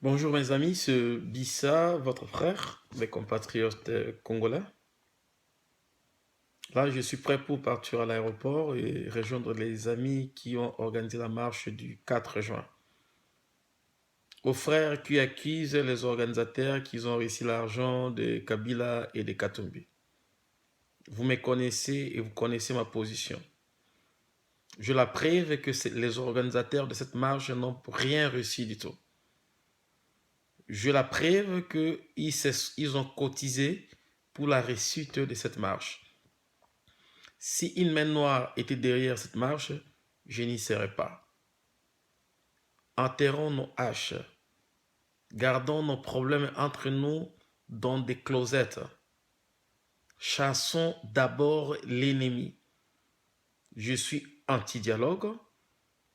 Bonjour mes amis, c'est Bissa, votre frère, mes compatriotes congolais. Là, je suis prêt pour partir à l'aéroport et rejoindre les amis qui ont organisé la marche du 4 juin. Aux frères qui accusent les organisateurs qu'ils ont réussi l'argent de Kabila et de Katumbi. Vous me connaissez et vous connaissez ma position. Je la preuve que les organisateurs de cette marche n'ont rien réussi du tout. Je la preuve qu'ils ont cotisé pour la réussite de cette marche. Si une main noire était derrière cette marche, je n'y serais pas. Enterrons nos haches. Gardons nos problèmes entre nous dans des closettes. Chassons d'abord l'ennemi. Je suis anti-dialogue.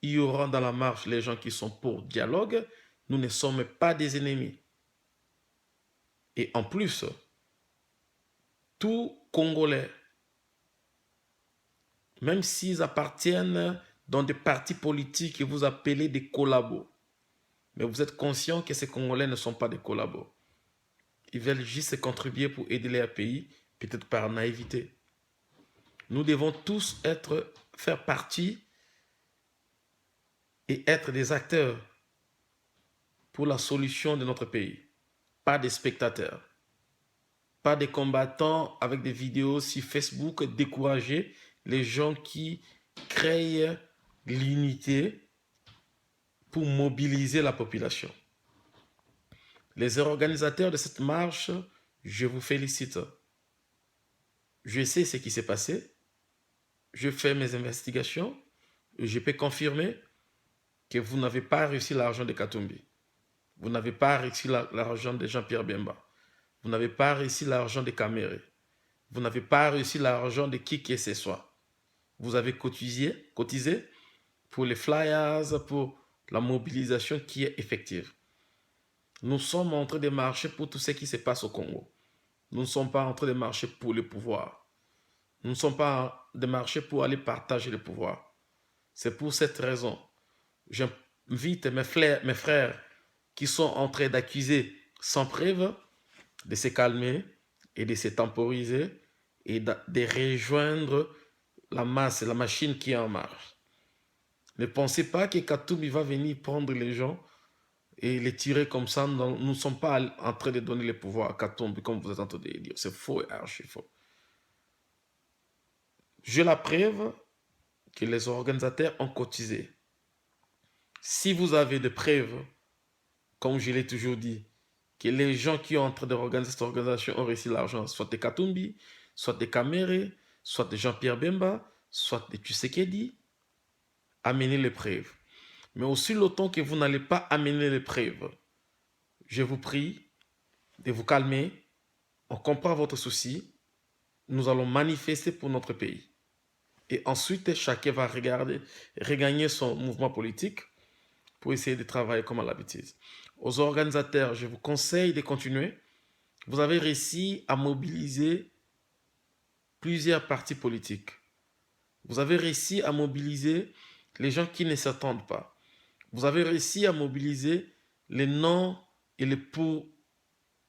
Il y aura dans la marche les gens qui sont pour dialogue. Nous ne sommes pas des ennemis. Et en plus, tout Congolais, même s'ils appartiennent dans des partis politiques que vous appelez des collabos, mais vous êtes conscient que ces Congolais ne sont pas des collabos. Ils veulent juste contribuer pour aider leur pays, peut-être par naïveté. Nous devons tous faire partie et être des acteurs pour la solution de notre pays. Pas des spectateurs. Pas des combattants avec des vidéos sur Facebook décourager les gens qui créent l'unité pour mobiliser la population. Les organisateurs de cette marche, je vous félicite. Je sais ce qui s'est passé. Je fais mes investigations. Et je peux confirmer que vous n'avez pas réussi l'argent de Katumbi. Vous n'avez pas réussi l'argent de Jean-Pierre Bemba. Vous n'avez pas réussi l'argent de Kamere. Vous n'avez pas réussi l'argent de qui que ce soit. Vous avez cotisé pour les flyers, pour la mobilisation qui est effective. Nous sommes en train de marcher pour tout ce qui se passe au Congo. Nous ne sommes pas en train de marcher pour le pouvoir. Nous ne sommes pas en train de marcher pour aller partager le pouvoir. C'est pour cette raison. J'invite mes frères qui sont en train d'accuser sans preuve de se calmer et de se temporiser et de rejoindre la masse, la machine qui est en marche. Ne pensez pas que Katumbi va venir prendre les gens et les tirer comme ça. Nous ne sommes pas en train de donner le pouvoir à Katumbi, comme vous êtes en train de dire. C'est faux et archi faux. J'ai la preuve que les organisateurs ont cotisé. Si vous avez des preuves, comme je l'ai toujours dit, que les gens qui ont en train d'organiser cette organisation ont réussi l'argent, soit de Katumbi, soit de Kamere, soit de Jean-Pierre Bemba, soit de Tshisekedi, amenez les preuves. Mais aussi longtemps que vous n'allez pas amener les preuves, je vous prie de vous calmer, on comprend votre souci, nous allons manifester pour notre pays. Et ensuite, chacun va regagner son mouvement politique pour essayer de travailler comme à l'habitude. Aux organisateurs, je vous conseille de continuer. Vous avez réussi à mobiliser plusieurs partis politiques. Vous avez réussi à mobiliser les gens qui ne s'attendent pas. Vous avez réussi à mobiliser les non et les pour,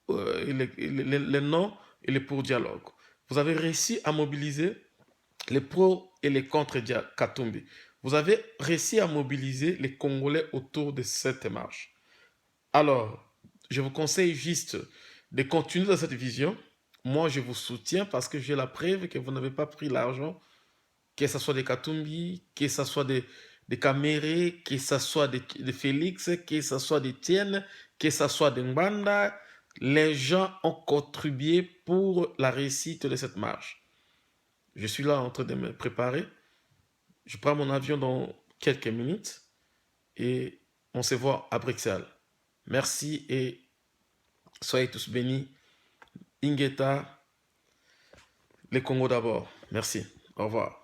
les non et les pour dialogue. Vous avez réussi à mobiliser les pro et les contre Katumbi. Vous avez réussi à mobiliser les Congolais autour de cette marche. Alors, je vous conseille juste de continuer dans cette vision. Moi, je vous soutiens parce que j'ai la preuve que vous n'avez pas pris l'argent, que ce soit des Katumbi, que ce soit des Kamere, que ce soit de Félix, que ce soit d'Etienne, que ce soit de Mbanda. Les gens ont contribué pour la réussite de cette marche. Je suis là en train de me préparer. Je prends mon avion dans quelques minutes et on se voit à Bruxelles. Merci et soyez tous bénis. Ingeta, les Congo d'abord. Merci. Au revoir.